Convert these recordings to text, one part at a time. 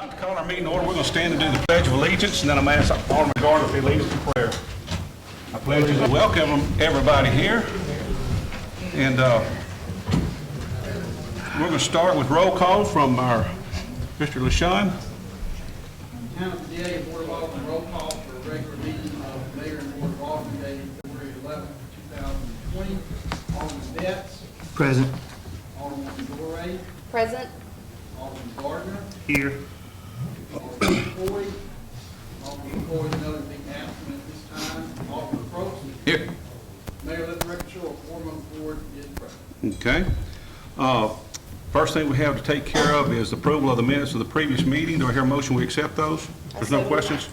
like to call our meeting order. We're going to stand and do the Pledge of Allegiance, and then I'm going to ask Alderman Gardner if he leads us in prayer. I pledge to welcome everybody here. And we're going to start with roll call from our Mr. LaShawn. Town of Vidalia Board of Aldermen roll call for a regular meeting of the Mayor and Board of Aldermen dated February 11, 2020. Alderman Betts. Present. Alderman Dorey. Present. Alderman Gardner. Here. Alderman Floyd. Alderman Floyd noted being absent at this time. Alderman Probst. Here. Mayor, let the record show a quorum on the board is present. Okay. First thing we have to take care of is approval of the minutes of the previous meeting. Do I hear a motion we accept those? There's no questions?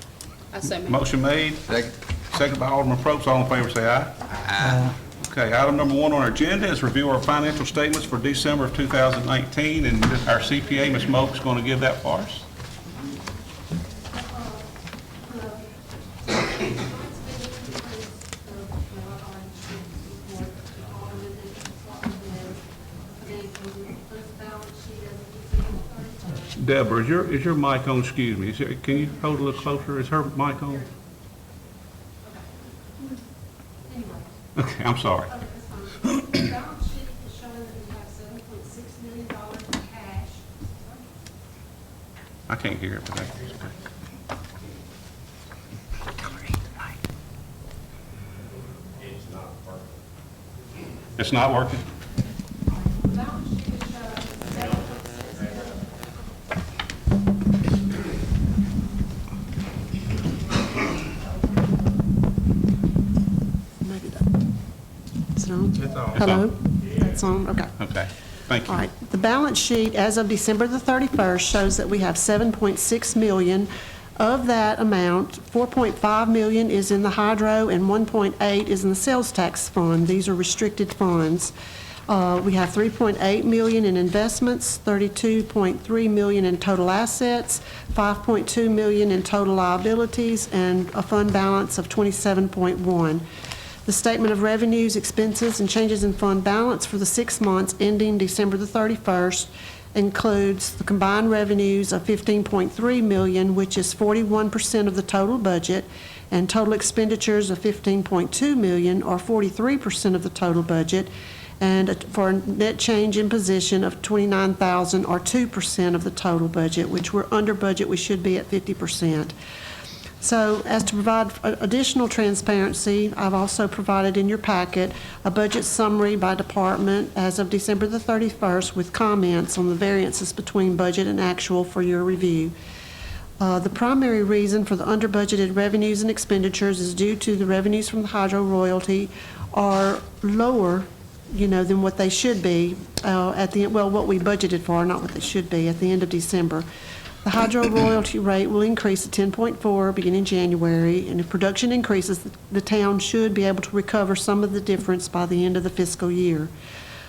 I so moved. Motion made. Second by Alderman Probst. All in favor say aye. Aye. Okay, item number 1 on our agenda is review our financial statements for December of 2019, and our CPA, Ms. Moak's going to give that for us. Deborah, is your mic on? Excuse me. Can you hold a little closer? Is her mic on? Okay, I'm sorry. Okay, that's fine. The balance sheet is showing that we have $7.6 million in cash. I can't hear it today. It's not working? The balance sheet is showing $7.6 million. Maybe that. Is it on? It's on. Hello? That's on, okay. Okay, thank you. All right, the balance sheet as of December the 31st shows that we have $7.6 million. Of that amount, $4.5 million is in the hydro and $1.8 is in the sales tax fund. These are restricted funds. We have $3.8 million in investments, $32.3 million in total assets, $5.2 million in total liabilities, and a fund balance of $27.1. The statement of revenues, expenses, and changes in fund balance for the 6 months ending December the 31st includes the combined revenues of $15.3 million, which is 41% of the total budget, and total expenditures of $15.2 million, or 43% of the total budget, and for a net change in position of $29,000, or 2% of the total budget, which we're under budget. We should be at 50%. So as to provide additional transparency, I've also provided in your packet a budget summary by department as of December the 31st with comments on the variances between budget and actual for your review. The primary reason for the under-budgeted revenues and expenditures is due to the revenues from the hydro royalty are lower, than what they should be at the end, well, what we budgeted for, not what they should be at the end of December. The hydro royalty rate will increase to 10.4 beginning January, and if production increases, the town should be able to recover some of the difference by the end of the fiscal year.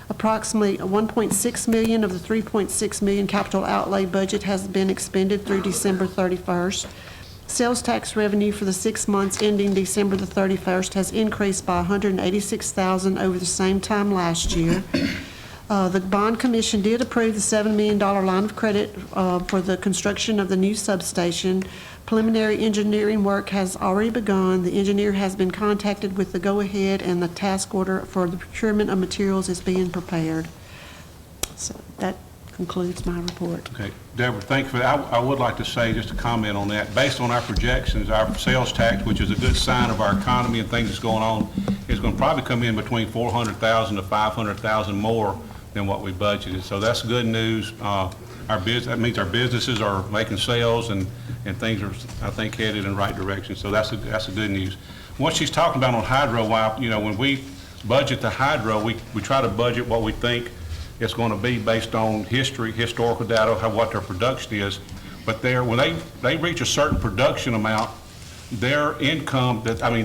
Approximately $1.6 million of the $3.6 million capital outlay budget has been expended through December 31st. Sales tax revenue for the 6 months ending December the 31st has increased by $186,000 over the same time last year. The bond commission did approve the $7 million line of credit for the construction of the new substation. Preliminary engineering work has already begun. The engineer has been contacted with the go-ahead, and the task order for the procurement of materials is being prepared. So that concludes my report. Okay, Deborah, thank you for that. I would like to say, just to comment on that, based on our projections, our sales tax, which is a good sign of our economy and things that's going on, is going to probably come in between $400,000 to $500,000 more than what we budgeted. So that's good news. That means our businesses are making sales, and things are, I think, headed in the right direction. So that's a good news. What she's talking about on hydro, when we budget the hydro, we try to budget what we think it's going to be based on historical data, what their production is. But when they reach a certain production amount, their income, they only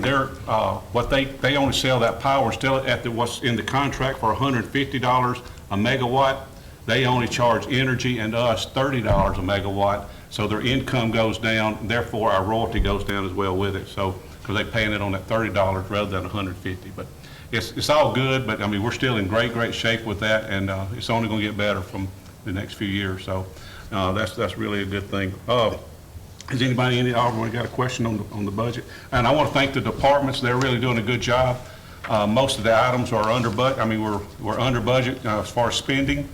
sell that power still at what's in the contract for $150 a megawatt. They only charge energy and us $30 a megawatt, so their income goes down. Therefore, our royalty goes down as well with it. So, because they're paying it on that $30 rather than $150. But it's all good. But we're still in great shape with that, and it's only going to get better from the next few years. So, That's really a good thing. Has anybody in the audience got a question on the budget? And I want to thank the departments. They're really doing a good job. Most of the items are under budget. I mean, we're under budget as far as spending,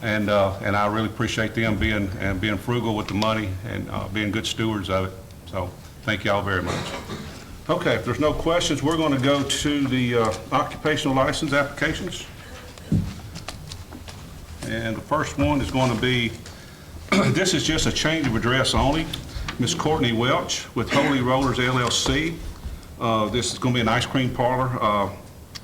and I really appreciate them being frugal with the money and being good stewards of it. So thank you all very much. Okay, if there's no questions, we're going to go to the occupational license applications. And the first one is going to be, this is just a change of address only. Ms. Courtney Welch with Holy Rollers LLC. This is going to be an ice cream parlor,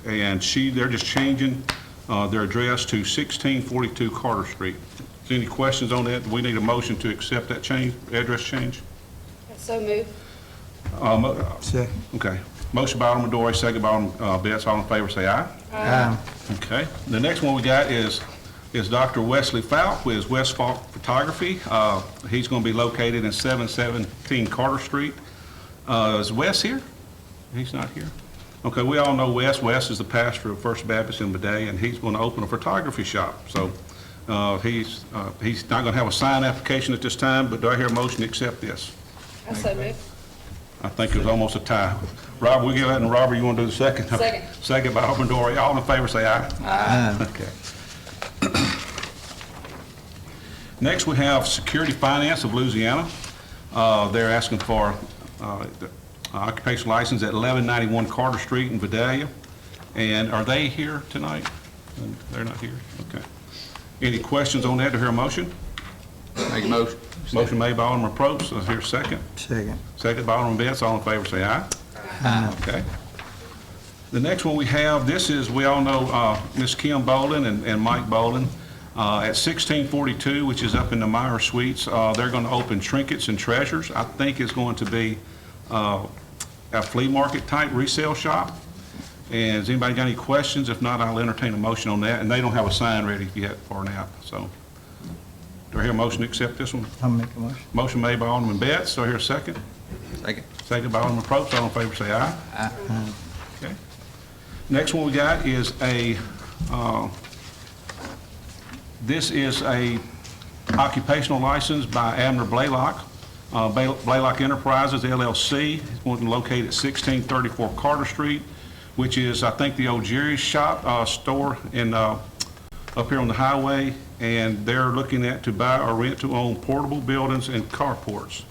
and they're just changing their address to 1642 Carter Street. Is there any questions on that? Do we need a motion to accept that change, address change? So moved. Second. Okay. Motion by Alderman Dory, second by Alderman Betts. All in favor, say aye. Aye. Okay. The next one we got is Dr. Wesley Falk with West Falk Photography. He's going to be located in 717 Carter Street. Is Wes here? He's not here. Okay, we all know Wes. Wes is the pastor of First Baptist in Vidalia, and he's going to open a photography shop. So he's not going to have a sign application at this time, but do I hear a motion to accept this? I so moved. I think it was almost a tie. Rob, we give that, and Robert, you want to do the second? Second. Second by Alderman Dory. All in favor, say aye. Aye. Okay. Next, we have Security Finance of Louisiana. They're asking for the occupational license at 1191 Carter Street in Vidalia. And are they here tonight? They're not here? Okay. Any questions on that? Do I hear a motion? Make a motion. Motion made by Alderman Probst. Is there a second? Second. Second by Alderman Betts. All in favor, say aye. Aye. Okay. The next one we have, this is, we all know Ms. Kim Bolin and Mike Bolin at 1642, which is up in the Meyer Suites. They're going to open Trinkets and Treasures. I think it's going to be a flea market type resale shop. And has anybody got any questions? If not, I'll entertain a motion on that. And they don't have a sign ready yet for now. So, do I hear a motion to accept this one? I'll make a motion. Motion made by Alderman Betts. Do I hear a second? Second. Second by Alderman Probst. All in favor, say aye. Aye. Okay. Next one we got is this is a occupational license by Abner Blaylock, Blaylock Enterprises LLC. It's going to be located at 1634 Carter Street, which is, I think, the old Jerry's shop store in up here on the highway, and they're looking at to buy or rent to own portable buildings and carports.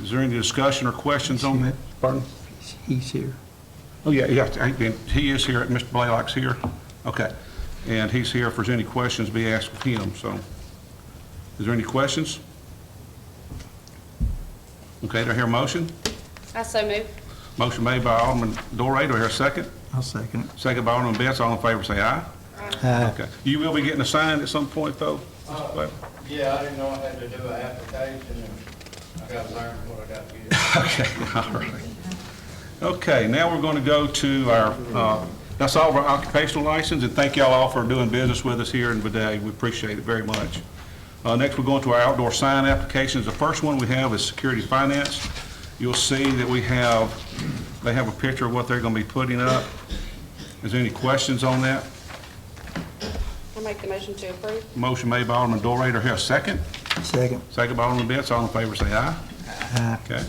Is there any discussion or questions on that? Pardon? He's here. Oh, yeah, he is here, Mr. Blaylock's here. Okay. And he's here if there's any questions, be asked of him, so. Is there any questions? Okay, do I hear a motion? I so moved. Motion made by Alderman Dorey, do I hear a second? I'll second it. Second by Alderman Betts, all in favor say aye. Aye. Okay. You will be getting a sign at some point, though? Yeah, I didn't know I had to do an application, and I got to learn what I got to get. Okay, all right. Okay, now we're going to go to our, that's all of our occupational license, and thank y'all all for doing business with us here in Vidalia. We appreciate it very much. Next, we're going to our outdoor sign applications. The first one we have is Security Finance. You'll see that they have a picture of what they're going to be putting up. Is there any questions on that? I make the motion to approve. Motion made by Alderman Dorey. Here, a second. Second. Second by Alderman Betts. All in favor, say aye. Aye. Okay.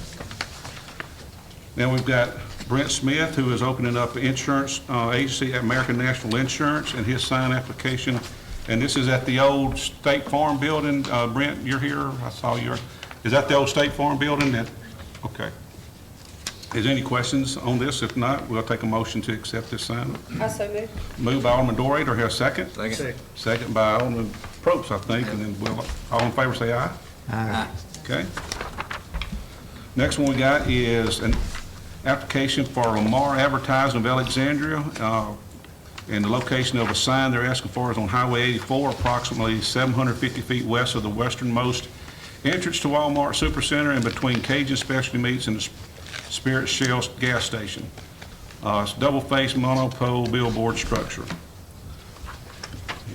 Now we've got Brent Smith, who is opening up an insurance agency at American National Insurance, and his sign application. And this is at the old State Farm building. Brent, you're here. I saw you. Is that the old State Farm building? Okay. Is there any questions on this? If not, we'll take a motion to accept this sign. I so moved. Moved by Alderman Dorey. Or here a second? Second. Second by Alderman Probst, I think. And then we'll, all in favor say aye. Aye. Okay. Next one we got is an application for Lamar Advertising of Alexandria. And the location of a sign they're asking for is on Highway 84, approximately 750 feet west of the westernmost entrance to Walmart Supercenter and between Cajun Specialty Meats and the Spirit Shell gas station. It's double-faced monopole billboard structure.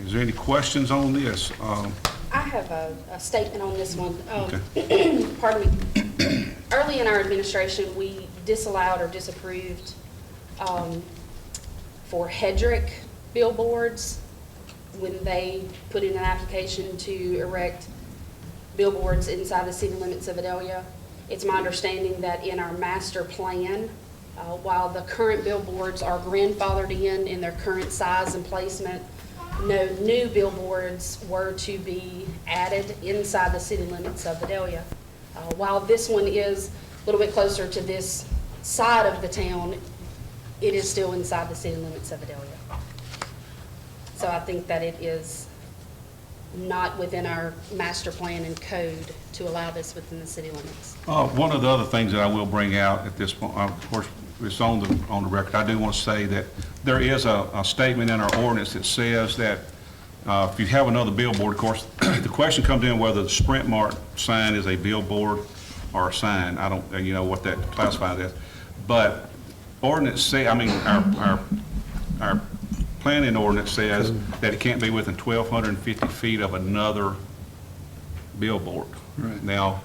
Is there any questions on this? I have a statement on this one. Okay. Pardon me. Early in our administration, we disallowed or disapproved for Hedrick billboards when they put in an application to erect billboards inside the city limits of Vidalia. It's my understanding that in our master plan, while the current billboards are grandfathered in their current size and placement, no new billboards were to be added inside the city limits of Vidalia. While this one is a little bit closer to this side of the town, it is still inside the city limits of Vidalia. So I think that it is not within our master plan and code to allow this within the city limits. One of the other things that I will bring out at this point, of course, it's on the record, I do want to say that there is a statement in our ordinance that says that if you have another billboard, of course, the question comes in whether the Sprint Mart sign is a billboard or a sign. I don't, you know, what that classifies as. But ordinance say, I mean, our planning ordinance says that it can't be within 1,250 feet of another billboard. Right. Now,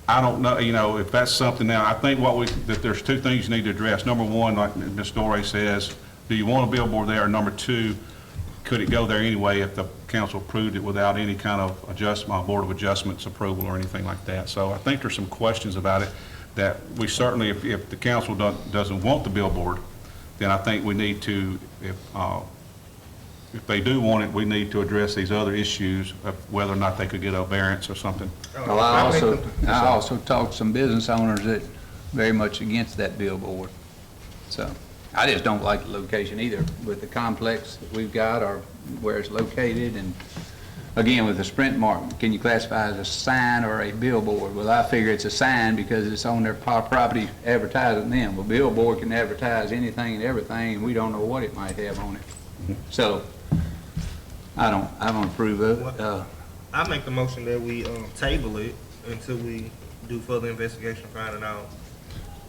I don't know, you know, if that's something. Now, I think that there's two things you need to address. Number one, like Ms. Doré says, do you want a billboard there? Number two, could it go there anyway if the council approved it without any kind of adjustment, Board of Adjustments approval or anything like that? So I think there's some questions about it that we certainly, if the council doesn't want the billboard, then I think we need to, if they do want it, we need to address these other issues of whether or not they could get a variance or something. Well, I also talked to some business owners that very much against that billboard. So I just don't like the location either with the complex that we've got or where it's located. And again, with the Sprint Mart, can you classify it as a sign or a billboard? Well, I figure it's a sign because it's on their property advertising them. A billboard can advertise anything and everything, and we don't know what it might have on it. So I don't approve of it. I make the motion that we table it until we do further investigation, finding out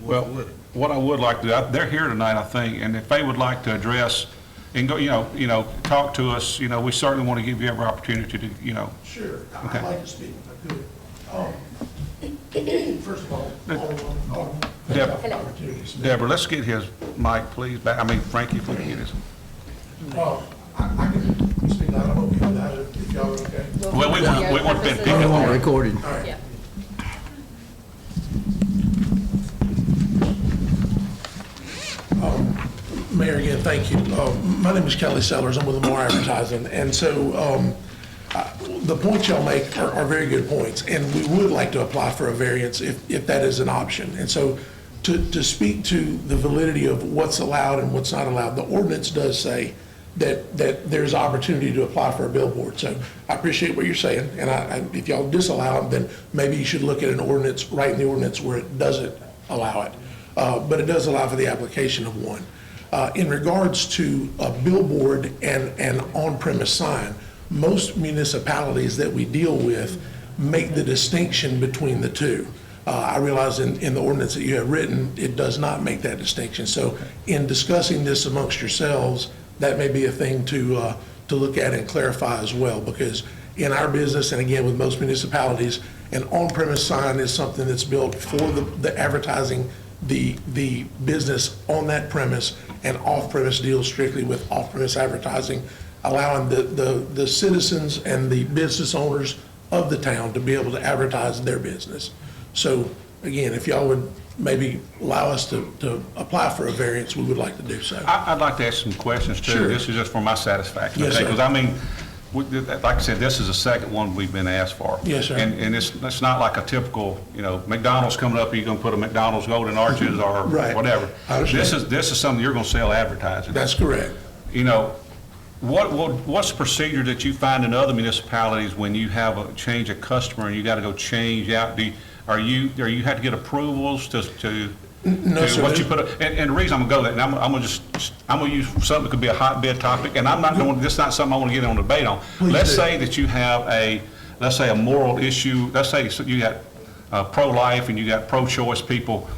what's with it. What I would like to do, they're here tonight, I think, and if they would like to address and go, talk to us, we certainly want to give you every opportunity to, Sure, Okay. I'd like to speak if I could. First of all, opportunities. Deborah, let's get his mic, please, back. I mean, Frankie, if we can get his. I can speak loud, I'm okay with that, if y'all are okay. Well, we want Ben We Pickett. want recorded. All right. Yeah. Mayor, again, thank you. My name is Kelly Sellers. I'm with Lamar Advertising. And so the points y'all make are very good points. And we would like to apply for a variance if that is an option. And so to speak to the validity of what's allowed and what's not allowed, the ordinance does say that there's opportunity to apply for a billboard. So I appreciate what you're saying. And if y'all disallow them, then maybe you should look at an ordinance, right in the ordinance where it doesn't allow it. But it does allow for the application of one. In regards to a billboard and an on-premise sign, most municipalities that we deal with make the distinction between the two. I realize in the ordinance that you have written, it does not make that distinction. So in discussing this amongst yourselves, that may be a thing to look at and clarify as well, because in our business, and again with most municipalities, an on-premise sign is something that's built for the advertising the business on that premise, and off-premise deals strictly with off-premise advertising, allowing the citizens and the business owners of the town to be able to advertise their business. So again, if y'all would maybe allow us to apply for a variance, we would like to do so. I'd like to ask some questions too. Sure. This is just for my satisfaction. Yes, sir. Because I mean, like I said, this is the second one we've been asked for. Yes, sir. And it's not like a typical, McDonald's coming up, you're going to put a McDonald's Golden Arches or Right. whatever. I understand. This is something you're going to sell advertising. That's correct. What's the procedure that you find in other municipalities when you have a change of customer and you got to go change out? Are you have to get approvals to No, sir. what you put up? And the reason I'm gonna go that, and I'm gonna use something that could be a hotbed topic, and I'm not going. This is not something I want to get on debate on. Please Let's do. say that you have let's say a moral issue. Let's say you got pro-life and you got pro-choice people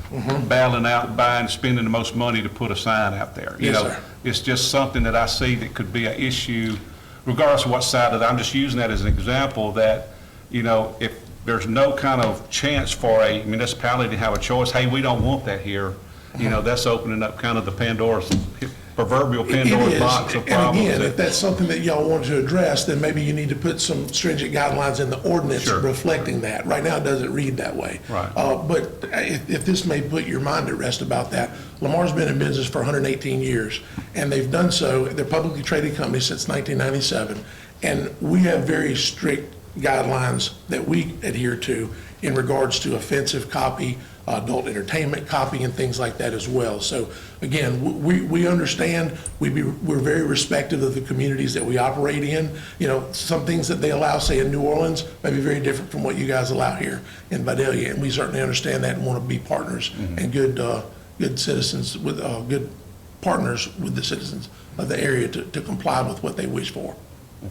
battling out, buying, spending the most money to put a sign out there. Yes, sir. It's just something that I see that could be an issue, regardless of what side of it. I'm just using that as an example that, if there's no kind of chance for a municipality to have a choice, hey, we don't want that here, that's opening up kind of the Pandora's proverbial It Pandora's is. box of And problems. again, that- if that's something that y'all want to address, then maybe you need to put some stringent guidelines in the ordinance Sure. reflecting that. Right now, it doesn't read that way. Right. But if this may put your mind at rest about that, Lamar's been in business for 118 years, and they've done so, they're a publicly traded company since 1997, and we have very strict guidelines that we adhere to in regards to offensive copy, adult entertainment copy, and things like that as well. So again, we understand, we're very respective of the communities that we operate in. You know, some things that they allow, say in New Orleans, may be very different from what you guys allow here in Vidalia, and we certainly understand that and want to be partners and good citizens with, good partners with the citizens of the area to comply with what they wish for.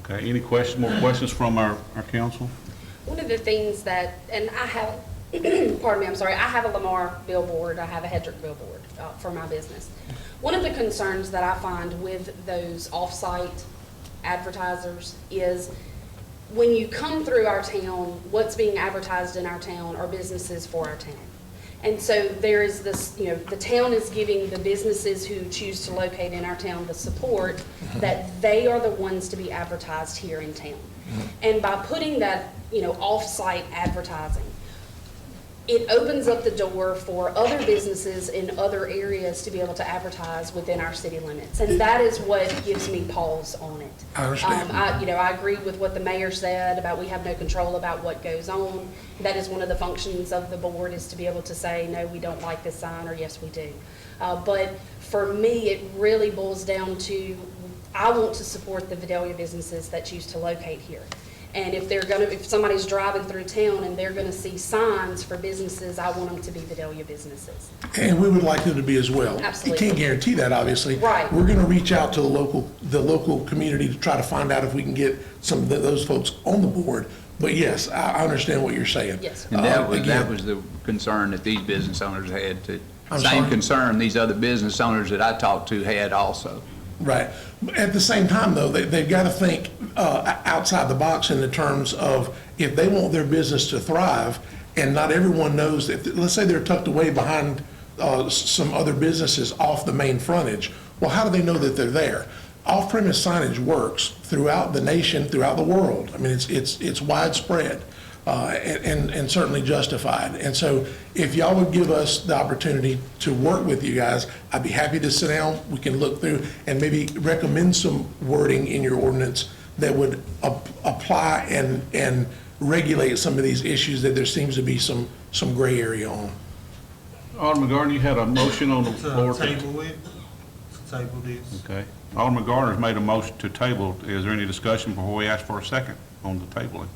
Okay, any questions, more questions from our council? One of the things that, and I have, pardon me, I'm sorry, I have a Lamar billboard, I have a Hedrick billboard for my business. One of the concerns that I find with those off-site advertisers is when you come through our town, what's being advertised in our town are businesses for our town. And so there is this, you know, the town is giving the businesses who choose to locate in our town the support that they are the ones to be advertised here in town. And by putting that, you know, off-site advertising, it opens up the door for other businesses in other areas to be able to advertise within our city limits. And that is what gives me pause on it. I understand. I agree with what the mayor said about we have no control about what goes on. That is one of the functions of the board, is to be able to say, no, we don't like this sign, or yes, we do. But for me, it really boils down to, I want to support the Vidalia businesses that choose to locate here. And if somebody's driving through town and they're gonna see signs for businesses, I want them to be Vidalia businesses. And we would like them to be as well. Absolutely. You can't guarantee that, obviously. Right. We're gonna reach out to the local community to try to find out if we can get some of those folks on the board. But yes, I understand what you're saying. Yes. And that Again, was the concern that these business owners had, I'm same sorry? concern these other business owners that I talked to had also. Right. At the same time, though, they've got to think outside the box in the terms of if they want their business to thrive, and not everyone knows that, let's say they're tucked away behind some other businesses off the main frontage, well, how do they know that they're there? Off-premise signage works throughout the nation, throughout the world. I mean, it's widespread. And certainly justified. And so if y'all would give us the opportunity to work with you guys, I'd be happy to sit down, we can look through and maybe recommend some wording in your ordinance that would apply and regulate some of these issues that there seems to be some gray area on. Alderman Gardner, you had a motion on the floor. To table it, to table this. Okay. Alderman Gardner's made a motion to table. Is there any discussion before we ask for a second on the tabling?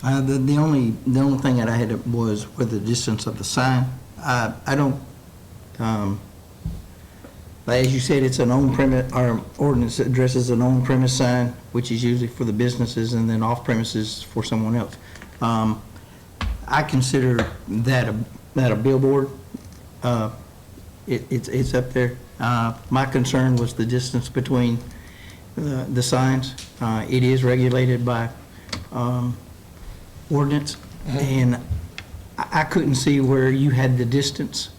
The only thing that I had was with the distance of the sign. I don't, as you said, it's an on-premise, our ordinance addresses an on-premise sign, which is usually for the businesses, and then off-premises for someone else. I consider that a billboard. It's up there. My concern was the distance between the signs. It is regulated by ordinance, and I couldn't see where you had the distance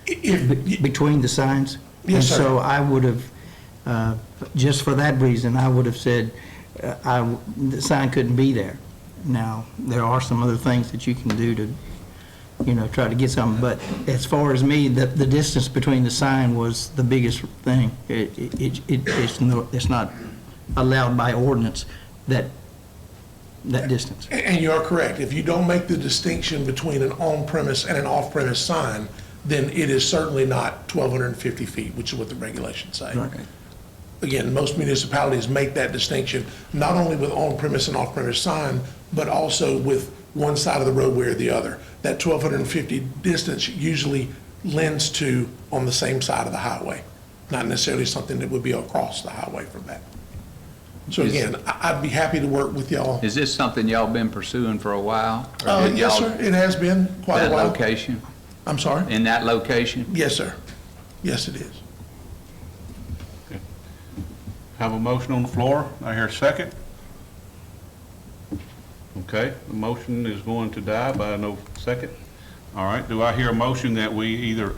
between the signs. Yes, sir. And so I would have, just for that reason, I would have said the sign couldn't be there. Now, there are some other things that you can do to, try to get something, but as far as me, the distance between the sign was the biggest thing. It's not allowed by ordinance, that distance. And you are correct. If you don't make the distinction between an on-premise and an off-premise sign, then it is certainly not 1,250 feet, which is what the regulations say. Right. Again, most municipalities make that distinction, not only with on-premise and off-premise sign, but also with one side of the roadway or the other. That 1,250 distance usually lends to on the same side of the highway, not necessarily something that would be across the highway from that. So again, I'd be happy to work with y'all. Is this something y'all been pursuing for a while? Or did Yes, y'all- sir, it has been quite a That while. location, I'm sorry? in that location? Yes, sir. Yes, it is. Have a motion on the floor. I hear a second. Okay, the motion is going to die by no second. All right, do I hear a motion that we either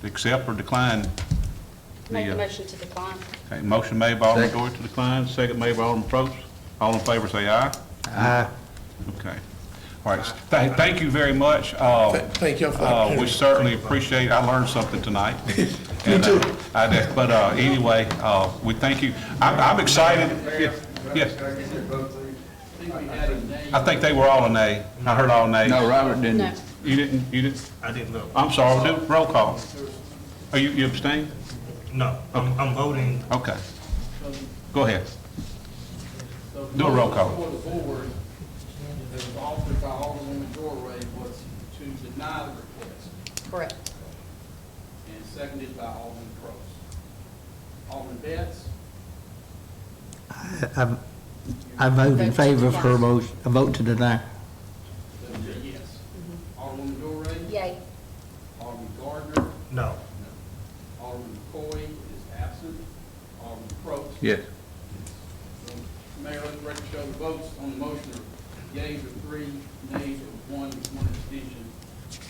accept or decline Make The, a motion to decline. okay, motion made by Alderman Dory to decline, second made by Alderman Probst. All in favor, say aye. Aye. Okay. All right, thank you very much. Thank you for the opportunity. We certainly appreciate, I learned something tonight. Me And, too. But anyway, we thank you. I'm excited. Yes. I think they were all an A. I heard all nays. No, Robert didn't. No. You didn't? I didn't know. I'm sorry, we'll do roll call. Are you abstaining? No, I'm voting. Okay. Go ahead. So Do a roll call. For the board, that was offered by Alderman Dorey was to deny the request, Correct. and seconded by Alderman Probst. Alderman Betts, I vote in favor of her motion, a vote to deny. that was a yes. Alderman Dorey, Yay. Alderman Gardner, No. Alderman McCoy is absent, Alderman Probst. Yes. So, Mayor, let the record show the votes on the motion are yeas of 3, nays of 1, with 1 abstention.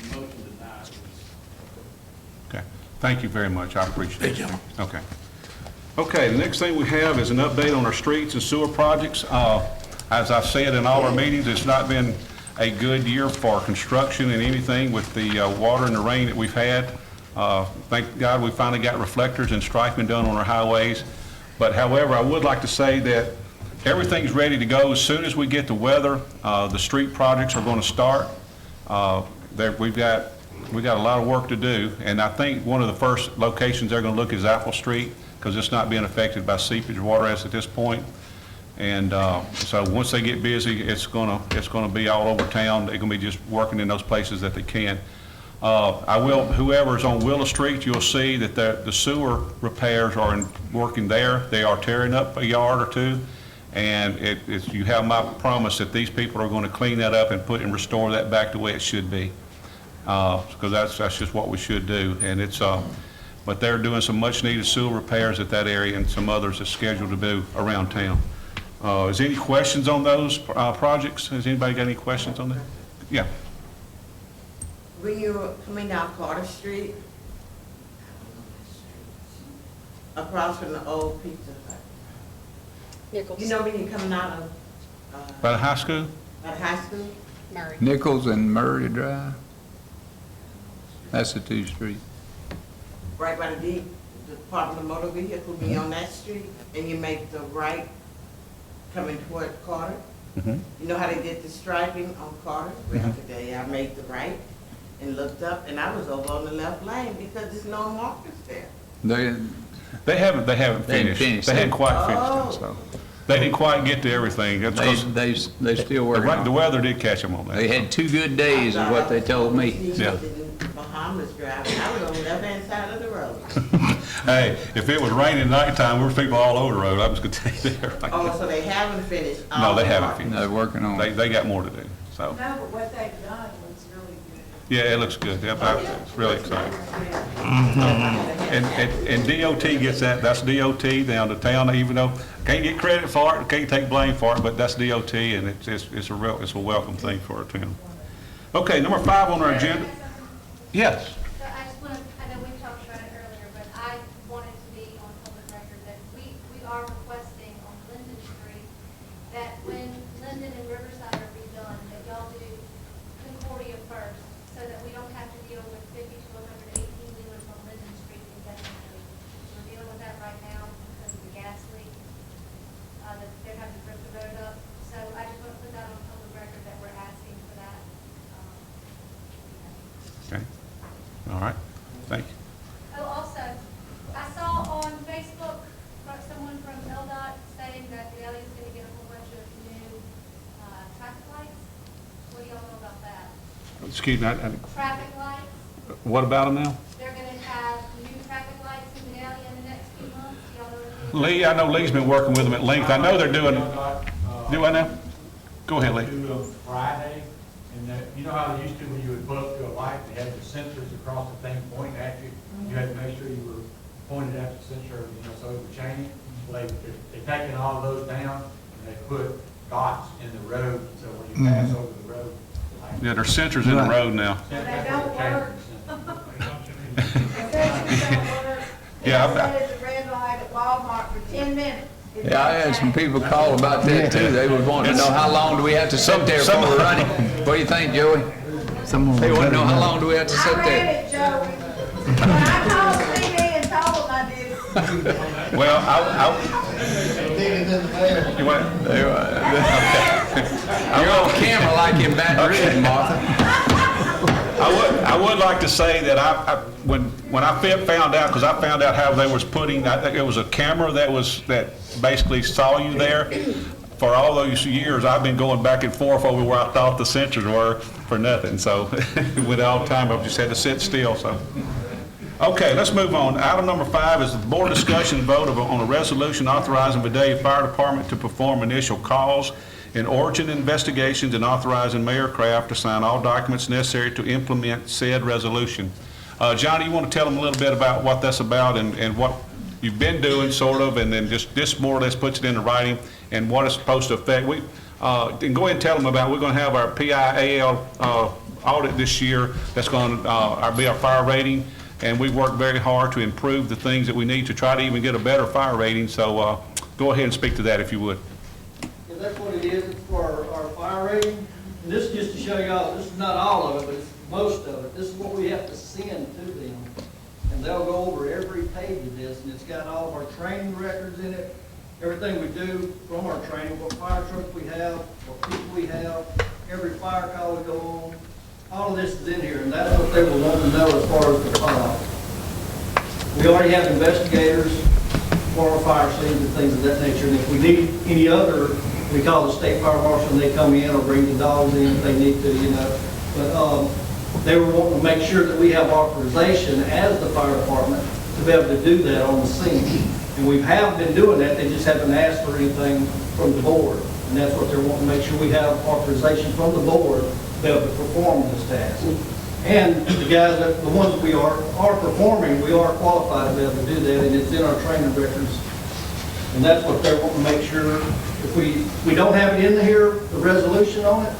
The motion denied is approved. Okay. Thank you very much. I appreciate it. Thank you. Okay. Okay, the next thing we have is an update on our streets and sewer projects. As I've said in all our meetings, it's not been a good year for construction and anything with the water and the rain that we've had. Thank God we finally got reflectors and striping done on our highways. But however, I would like to say that everything's ready to go. As soon as we get the weather, the street projects are going to start. We've got a lot of work to do, and I think one of the first locations they're going to look is Apple Street, because it's not being affected by seepage water as at this point. And so once they get busy, it's gonna be all over town. They're gonna be just working in those places that they can. Whoever's on Willow Street, you'll see that the sewer repairs are working there. They are tearing up a yard or two, and you have my promise that these people are going to clean that up and restore that back the way it should be. Because that's just what we should do. And but they're doing some much-needed sewer repairs at that area, and some others are scheduled to do around town. Is there any questions on those projects? Has anybody got any questions on that? Yeah. When you're coming down Carter Street, across from the old Pizza Hut, Nichols. you know when you're coming out of, By the high school? at high school? Murray. Nichols and Murray Drive. That's the two streets. Right by the Department of Motor Vehicle, be on that street, and you make the right coming toward Carter. Mm-hmm. You know how they did the striping on Carter? Well, today I made the right and looked up, and I was over on the left lane because there's no markers there. They haven't finished. finished. They hadn't quite Oh. finished it, so. They didn't quite get to everything. That's 'cause They still working the on it. weather did catch them on that. They had 2 good days is what they told me. Yeah. Bahamas driving, I was on the left-hand side of the road. Hey, if it was raining nighttime, there were people all over the road. I was gonna tell you that. Right Oh, there. so they haven't finished? No, all they the haven't markers. finished. They're working on it. They got more to do, so. No, but what they've done looks really good. Yeah, it looks good. Yep, it's really exciting. And DOT gets that, that's DOT down to town, even though, can't get credit for it, can't take blame for it, but that's DOT, and it's a welcome thing for our town. Okay, number 5 on our agenda. Yes. So I just want to, I know we talked about it earlier, but I wanted to be on public record that we are requesting on Linden Street that when Linden and Riverside are redone, that y'all do Concordia first, so that we don't have to deal with 50 to 118 wheelers on Linden Street indefinitely. We're dealing with that right now because of the gas leak, that they're having to rip the road up. So I just want to put that on public record that we're asking for that. Okay, all right, thank you. Oh, also, I saw on Facebook, someone from LDOT saying that Vidalia's gonna get a whole bunch of new, traffic lights. What do y'all know about that? Excuse me, Traffic lights, what about them now? they're gonna have new traffic lights in Vidalia in the next few months. Do y'all know anything? Lee, I know Lee's been working with them at length. I know they're doing, do I now? Go ahead, Lee. Do them Friday, and you know how they used to when you would pull up to a light, they had the sensors across the thing pointing at you. You had to make sure you were pointed at the sensor, so it would change. Well, they've taken all of those down, and they put dots in the road, so when you pass over the road. like- Yeah, there's sensors in the road now. They don't work. Yeah, It said it's a red light at Walmart for 10 minutes. It Yeah, I had some people call about that too. They was wanting to know how long do we have to sit there before we're running. What do you think, Joey? They want to know how long do we have to sit I there? read it, Joey. When I called TV and told them I did it. Well, you went, You're on camera like in Baton Rouge, Martha. I would like to say that when I found out, because I found out how they was putting, I think it was a camera that basically saw you there. For all those years, I've been going back and forth over where I thought the sensors were for nothing. So with all the time, I've just had to sit still, so. Okay, let's move on. Item number 5 is the board discussion and vote on a resolution authorizing Vidalia Fire Department to perform initial calls and origin investigations and authorizing Mayor Kraft to sign all documents necessary to implement said resolution. Johnny, you want to tell them a little bit about what that's about and what you've been doing, sort of, and then just this more or less puts it into writing and what it's supposed to affect. And go ahead and tell them about, we're going to have our PIAL audit this year. That's going to be our fire rating. And we worked very hard to improve the things that we need to try to even get a better fire rating. So go ahead and speak to that if you would. Yeah, that's what it is. It's for our fire rating. And this is just to show y'all, this is not all of it, but it's most of it. This is what we have to send to them. And they'll go over every page of this, and it's got all of our training records in it, everything we do from our training, what fire trucks we have, what people we have, every fire call we go on. All of this is in here, and that's what they will want to know as far as the fire. We already have investigators for our fire scenes and things of that nature, and if we need any other, we call the state fire marshal, and they come in or bring the dogs in if they need to, you know. But they were wanting to make sure that we have authorization as the fire department to be able to do that on the scene. And we have been doing that, they just haven't asked for anything from the board. And that's what they're wanting to make sure we have authorization from the board to be able to perform this task. And the guys, the ones that we are performing, we are qualified to be able to do that, and it's in our training records. And that's what they're wanting to make sure. If we don't have it in here, the resolution on it,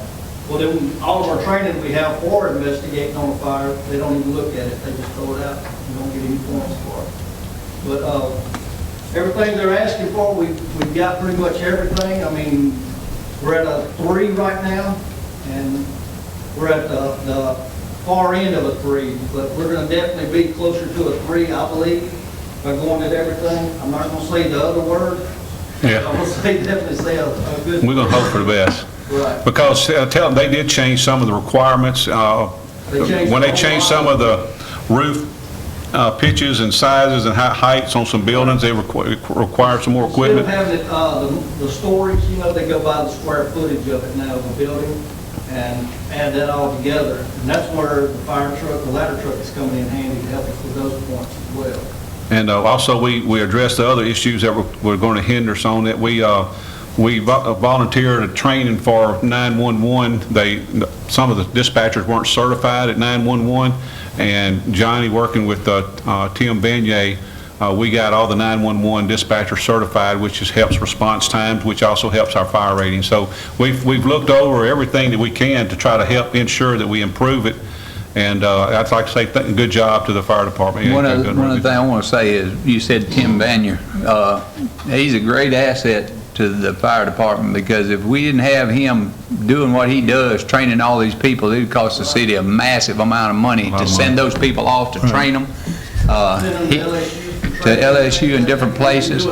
well then all of our training we have for investigating on a fire, they don't even look at it, they just throw it out. You don't get any points for it. But everything they're asking for, we've got pretty much everything. I mean, we're at a 3 right now, and we're at the far end of a 3, but we're going to definitely be closer to a 3, I believe, by going at everything. I'm not going to say the other word. Yeah. I'm going to definitely say a good. We're going to hope for the best. Right. Because tell them they did change some of the requirements. When they changed some of the roof pitches and sizes and heights on some buildings, they required some more equipment. Instead of having it, the storage, you know, they go by the square footage of it now, the building, and add that all together. And that's where the fire truck, the ladder truck is coming in handy to help us with those points as well. And also, we addressed the other issues that were going to hinder us on that. We volunteered a training for 911. Some of the dispatchers weren't certified at 911, and Johnny, working with Tim Beignet, we got all the 911 dispatchers certified, which just helps response times, which also helps our fire rating. So we've looked over everything that we can to try to help ensure that we improve it. And I'd like to say good job to the fire department. One of the things I want to say is, you said Tim Beignet. He's a great asset to the fire department, because if we didn't have him doing what he does, training all these people, it would cost the city a massive amount of money to send those people off to train them to LSU and different places.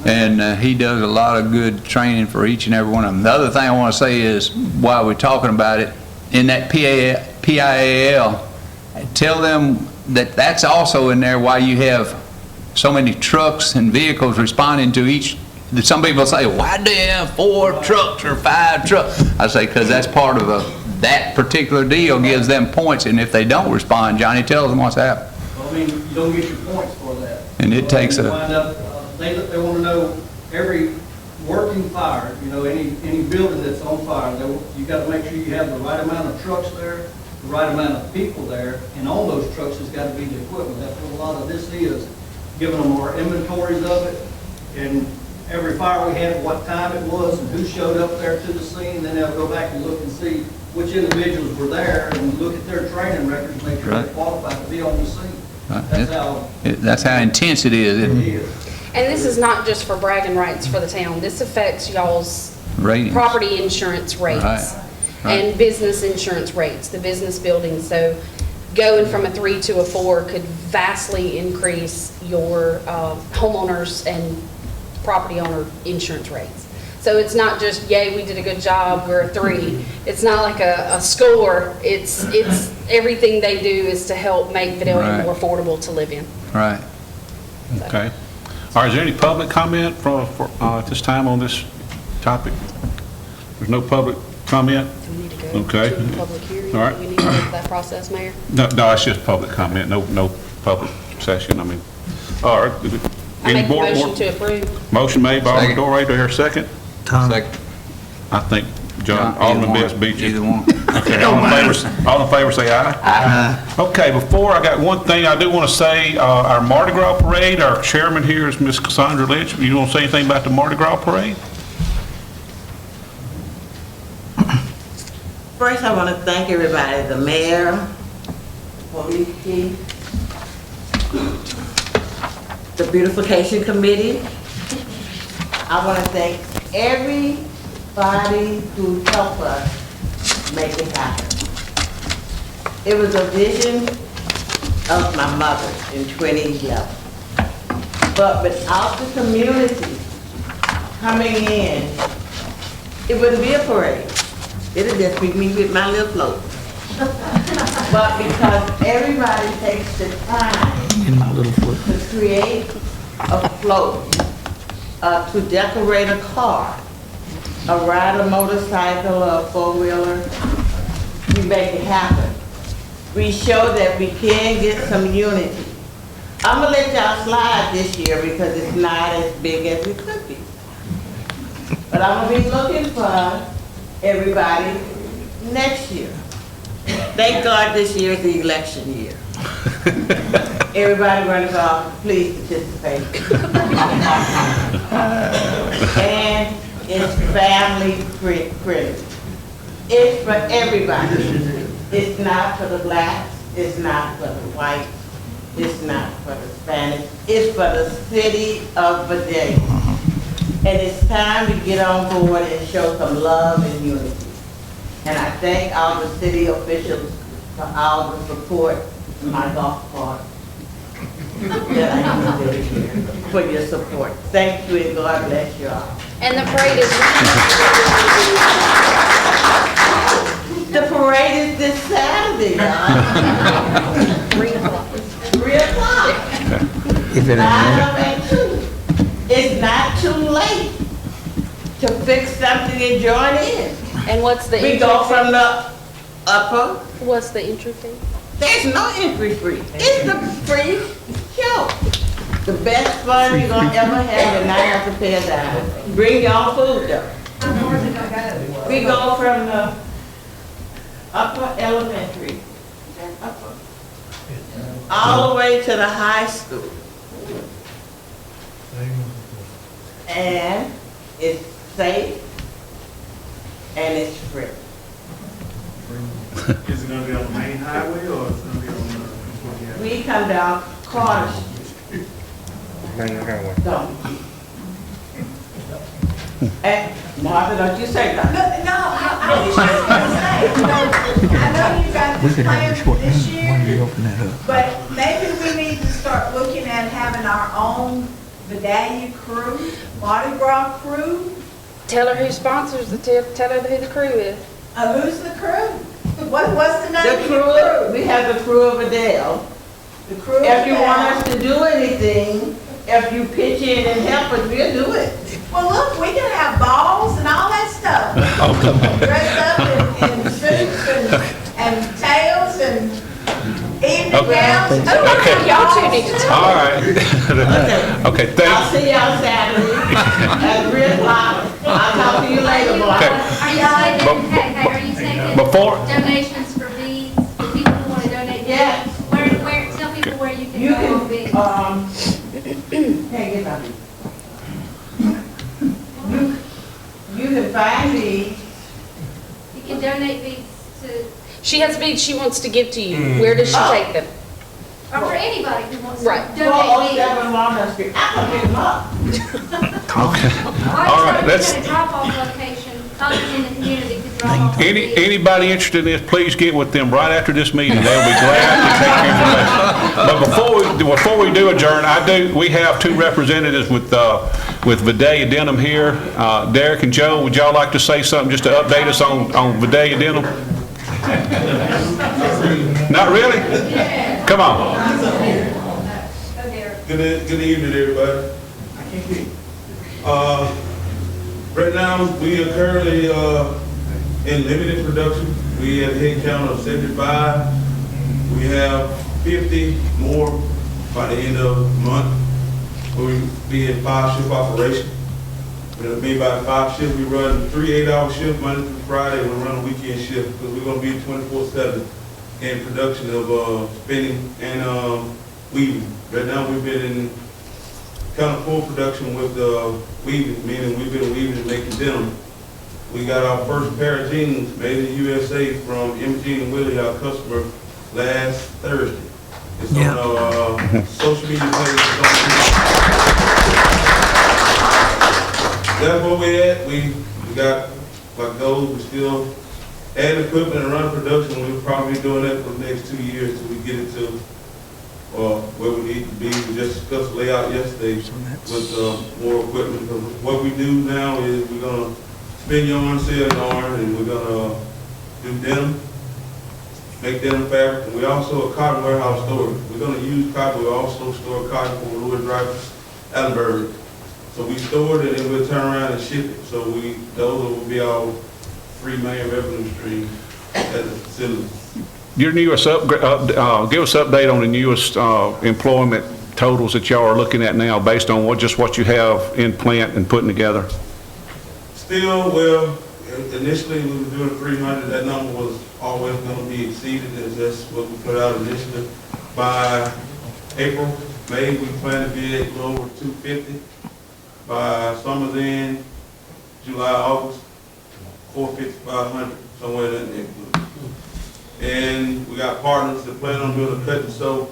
And he does a lot of good training for each and every one of them. The other thing I want to say is, while we're talking about it, in that PIAL, tell them that that's also in there why you have so many trucks and vehicles responding to each. Some people say, why do you have 4 trucks or 5 trucks? I say, because that's part of that particular deal gives them points, and if they don't respond, Johnny tells them what's happened. Well, I mean, you don't get your points for that. And it takes a... They want to know every working fire, you know, any building that's on fire, you got to make sure you have the right amount of trucks there, the right amount of people there, and on those trucks has got to be the equipment. That's what a lot of this is, giving them our inventories of it, and every fire we had, what time it was, and who showed up there to the scene, and then they'll go back and look and see which individuals were there, and look at their training records, make sure they're qualified to be on the scene. That's how intense it is, isn't it? And this is not just for bragging rights for the town. This affects y'all's Ratings. property insurance rates Right, right. and business insurance rates, the business buildings. So going from a 3 to a 4 could vastly increase your homeowners and property owner insurance rates. So it's not just, yay, we did a good job, we're a 3. It's not like a score. It's everything they do is to help make Vidalia Right. more affordable to live in. Right. Okay. All right, is there any public comment at this time on this topic? There's no public comment? Do we need to go Okay. to the public hearing? All right. Do we need to go through that process, Mayor? No, it's just public comment, no public session, I mean. All right. I Any make a board- motion board- to approve. Motion made by Alderman Second. Dorey, do I hear a second? Second. I think John, Either Alderman one. Betts beat you. Either one. Okay, all in favor say aye. Aye. Okay, before, I got one thing I do want to say, our Mardi Gras parade, our chairman here is Miss Cassandra Lynch. You want to say anything about the Mardi Gras parade? First, I want to thank everybody, the mayor, police chief, the beautification committee. I want to thank everybody who helped us make it happen. It was a vision of my mother in 2011. But without the community coming in, it wouldn't be a parade. It'll just be me with my little float. But because everybody takes the time In my little float. to create a float, to decorate a car, ride a motorcycle or a four-wheeler, we make it happen. We show that we can get some unity. I'm gonna let y'all slide this year because it's not as big as it could be. But I'm gonna be looking for everybody next year. Thank God this year is the election year. Everybody running for office, please participate. And it's family friendly. It's for everybody. It's not for the blacks, it's not for the whites, it's not for the Spanish, it's for the city of Vidalia. And it's time to get on board and show some love and unity. And I thank all the city officials for all the support in my golf cart that I needed here, for your support. Thank you and God bless you all. And the parade is The parade is this Saturday, y'all. 3 o'clock. 3 o'clock. If it ain't 9 and 2. It's not too late to fix something and join in. And what's the We entry go fee? from the upper, What's the entry fee? there's no entry fee. It's the free show. The best fun you're gonna ever have and not have to pay a dime. Bring your own food though. We go from the upper elementary, all the way to the high school. And it's safe and it's free. Is it gonna be on the main highway or is it gonna be on the? We come down Carter Street. Main highway. Don't. And Martha, don't you say nothing. No, I was just gonna say, I know you got We this could have plan a short for this meeting when year, you open that up. but maybe we need to start looking at having our own Vidalia crew, Mardi Gras crew. Tell her who sponsors the, tell her who the crew is. Who's the crew? What's the name The of your crew, crew? we have the crew of Adele. The crew. If you of want Val. us to do anything, if you pitch in and help us, we'll do it. Well, look, we can have balls and all that stuff. Oh, come on. Dressed up in suits and tails and evening Okay. gowns. Okay, y'all two need to talk. All right. Okay, I'll thank, see y'all Saturday at 3 o'clock. I'll talk to you later, boy. Okay. Are you taking, hey, are you taking Before- donations for beads, for people who want to donate? Yes. Where, tell people where you You can go on beads. Can't get my beads. You can find me. You can donate beads to, She has beads she wants to give to you. Where does she take them? or for anybody who wants to Right. donate meat. 407 Walnut Street, I'm gonna pick them up. All right, let's, A drop-off location, others in the community could drop off. anybody interested in this, please get with them right after this meeting. They'll be glad to take your information. But before we do adjourn, we have two representatives with Vidalia Denim here. Derek and Joe, would y'all like to say something just to update us on Vidalia Denim? Not really? Come on. Good evening, everybody. Right now, we are currently in limited production. We have a head count of 75. We have 50 more by the end of the month. We'll be in 5-shift operation. It'll be about 5 shifts. We run 3 8-hour shifts Monday through Friday. We'll run a weekend shift because we're going to be 24/7 in production of spinning and weaving. Right now, we've been in kind of full production with weaving, meaning we've been weaving and making denim. We got our first pair of jeans made in the USA from Imogene and Willie, our customer, last Thursday. It's on our social media page. That's where we're at. We got like goals. We still add equipment and run production. We'll probably be doing that for the next 2 years till we get it to where we need to be. We just discussed the layout yesterday with more equipment. Because what we do now is we're gonna spin yarn, sell yarn, and we're gonna do denim, make denim fabric, and we also a cotton warehouse storage. We're gonna use cotton. We also store cotton for Louis Dreyfus, Allenberg. So we store it and then we'll turn around and ship it. So those will be our 3 main revenue streams at the facility. Your newest give us an update on the newest employment totals that y'all are looking at now based on what you have in plant and putting together. Still, well, initially we were doing 300. That number was always going to be exceeded. That's what we put out initially. By April, May, we plan to be at a little over 250. By summer's end, July, August, 450, 500, somewhere in that neighborhood. And we got partners that plan on doing a cut and sew,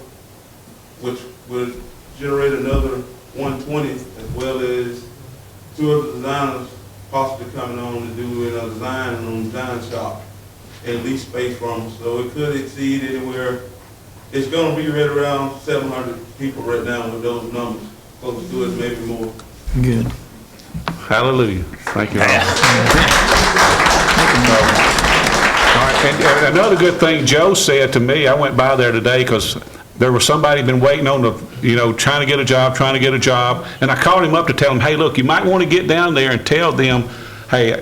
which would generate another 120, as well as 2 other designers possibly coming on to do a design on design shop and lease space from us. So it could exceed anywhere. It's going to be right around 700 people right now with those numbers. Close to it, maybe more. Good. Hallelujah. Thank you. All right, and another good thing Joe said to me, I went by there today because there was somebody been waiting on trying to get a job, and I called him up to tell him, hey, look, you might want to get down there and tell them, hey,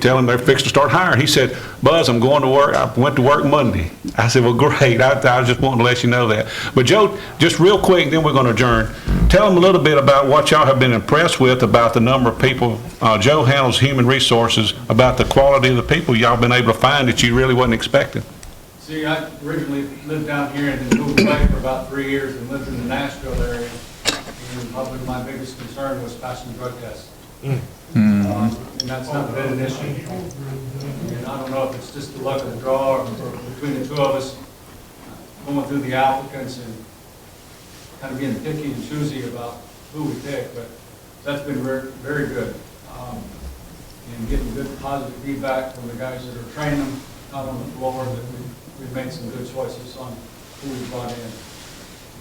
tell them they're fixed to start hiring. He said, Buzz, I'm going to work. I went to work Monday. I said, well, great. I was just wanting to let you know that. But Joe, just real quick, then we're going to adjourn. Tell them a little bit about what y'all have been impressed with about the number of people. Joe handles human resources, about the quality of the people y'all been able to find that you really wasn't expecting. See, I originally lived down here and then moved away for about 3 years and lived in the Nashville area. And probably my biggest concern was passing drug tests. And that's not been an issue. And I don't know if it's just the luck of the draw or between the two of us going through the applicants and kind of being picky and choosy about who we pick, but that's been very, very good. And getting good positive feedback from the guys that are training them out on the floor, that we've made some good choices on who we brought in.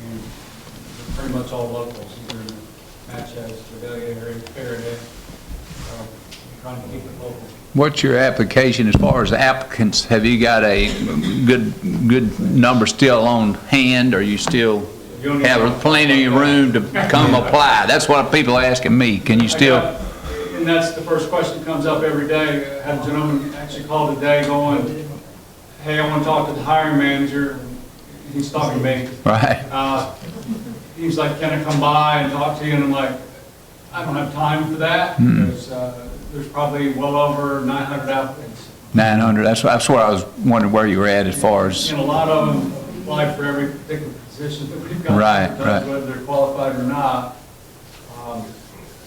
And they're pretty much all locals, either in the Natchez, Vidalia area, Faraday. Trying to keep it local. What's your application as far as applicants? Have you got a good number still on hand, or you still have plenty of room to come apply? That's what people are asking me. Can you still? And that's the first question that comes up every day. I had a gentleman actually call today going, hey, I want to talk to the hiring manager. He's talking to me. Right. He's like, can I come by and talk to you? And I'm like, I don't have time for that. Because, there's probably well over 900 applicants. 900, that's what I was wondering where you were at as far as. And a lot of them apply for every particular position that we've got. Right. Whether they're qualified or not.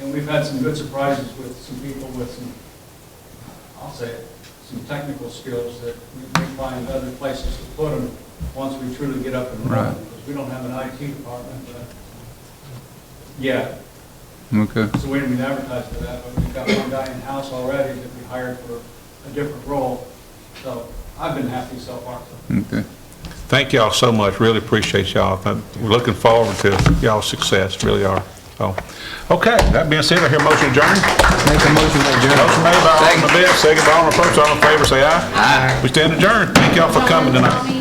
And we've had some good surprises with some people with some, I'll say it, some technical skills that we may find other places to put them once we truly get up and running. Right. We don't have an IT department, but, yeah, Okay. so we didn't even advertise for that, but we've got one guy in-house already that we hired for a different role. So I've been happy so far. Okay. Thank y'all so much, really appreciate y'all. We're looking forward to y'all's success, really are. So, okay, that being said, I hear motion adjourned. Make a motion to adjourn. Motion made by Alderman Best, second by Alderman Probst. All in favor, say aye. Aye. We stand adjourned. Thank y'all for coming tonight.